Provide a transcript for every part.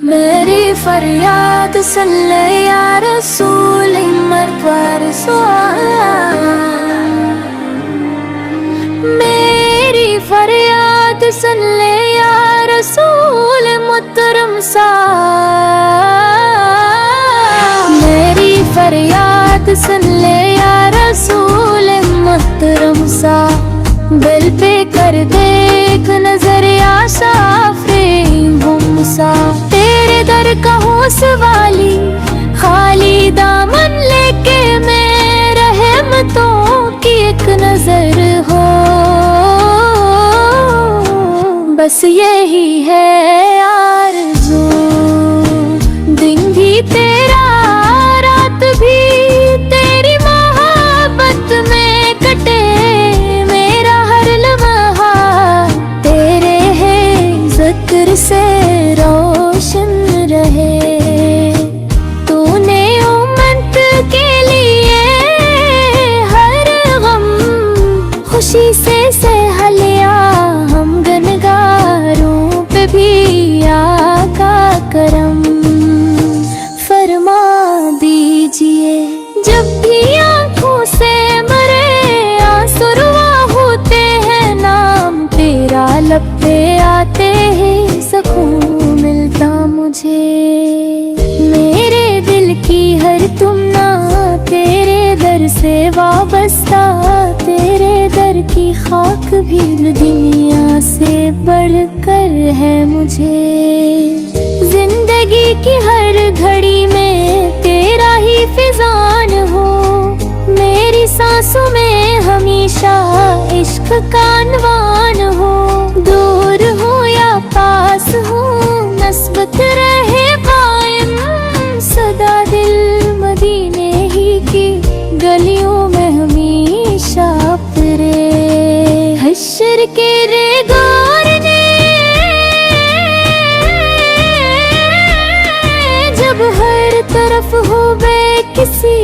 میری فریاد سن لے یا رسول مرتبہ سوال، میری فریاد سن لے یا رسول محترم سا، میری فریاد سن لے یا رسول محترم سا، دل پہ کر دیکھ نظر یا سافری گم سا، تیرے در کا ہوں سوالی خالی دامن لے کے میں رحمتوں کی ایک نظر ہو، بس یہی ہے آرزو، دن بھی تیرا رات بھی تیری محبت میں کٹے، میرا ہر لمحہ تیرے ہے ذکر سے روشن رہے، تو نے امت کے لیے ہر غم خوشی سے سہ لیا، ہم گنگاروں پہ بھی آقا کرم فرما دیجئے، جب بھی آنکھوں سے مرے آنسو روا ہوتے ہیں، نام تیرا لب پہ آتے ہی سکون ملتا مجھے، میرے دل کی ہر تمنا تیرے در سے وابستہ، تیرے در کی خاک بھی دنیا سے بڑھ کر ہے مجھے، زندگی کی ہر گھڑی میں تیرا ہی فضان ہو، میری سانسوں میں ہمیشہ عشق کا عنوان ہو، دور ہو یا پاس ہو نسبت رہے قائم، صدا دل مدینے ہی کی گلیوں میں ہمیشہ پھرے، حشر کے ریگار نے جب ہر طرف ہو بے کسی،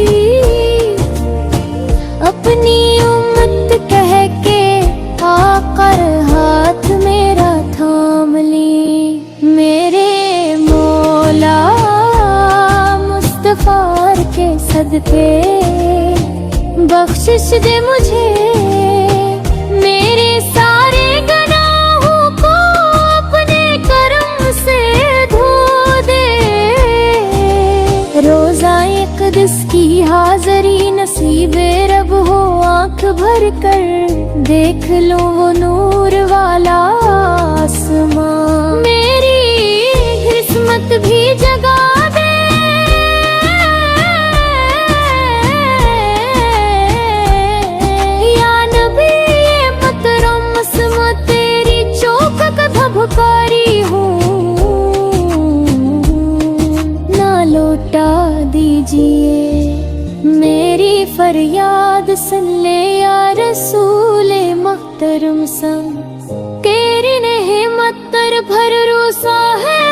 اپنی امت کہہ کے آقا ہاتھ میرا تھام لی، میرے مولا مصطفیٰ کے صدقے بخشش دے مجھے، میرے سارے گناہوں کو اپنے کرم سے دھو دے، روزہ اقدس کی حاضری نصیب رب ہو، آنکھ بھر کر دیکھ لو وہ نور والا آسمان، میری قسمت بھی جگا دے، یا نبی محترم عصمت تیری چوک کا دھبکاری ہوں، نہ لوٹا دیجئے میری فریاد سن لے یا رسول محترم سن، تیری نعمت تر بھر روسا ہے،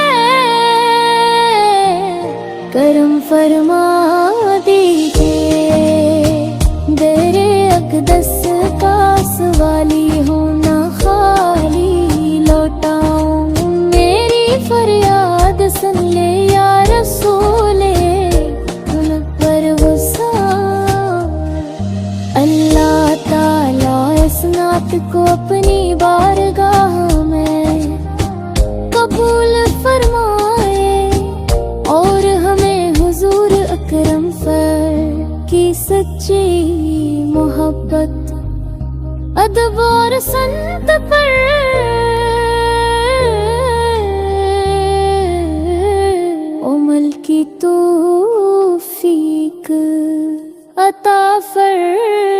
کرم فرما دیجئے، در اقدس کا سوالی ہوں نہ خالی لوٹاؤں، میری فریاد سن لے یا رسول اللہ تعالیٰ اس نعت کو اپنی بارگاہ میں قبول فرمائے، اور ہمیں حضور اکرم پر کی سچی محبت ادب اور سنت پر عمل کی توفیق عطا فرمائے۔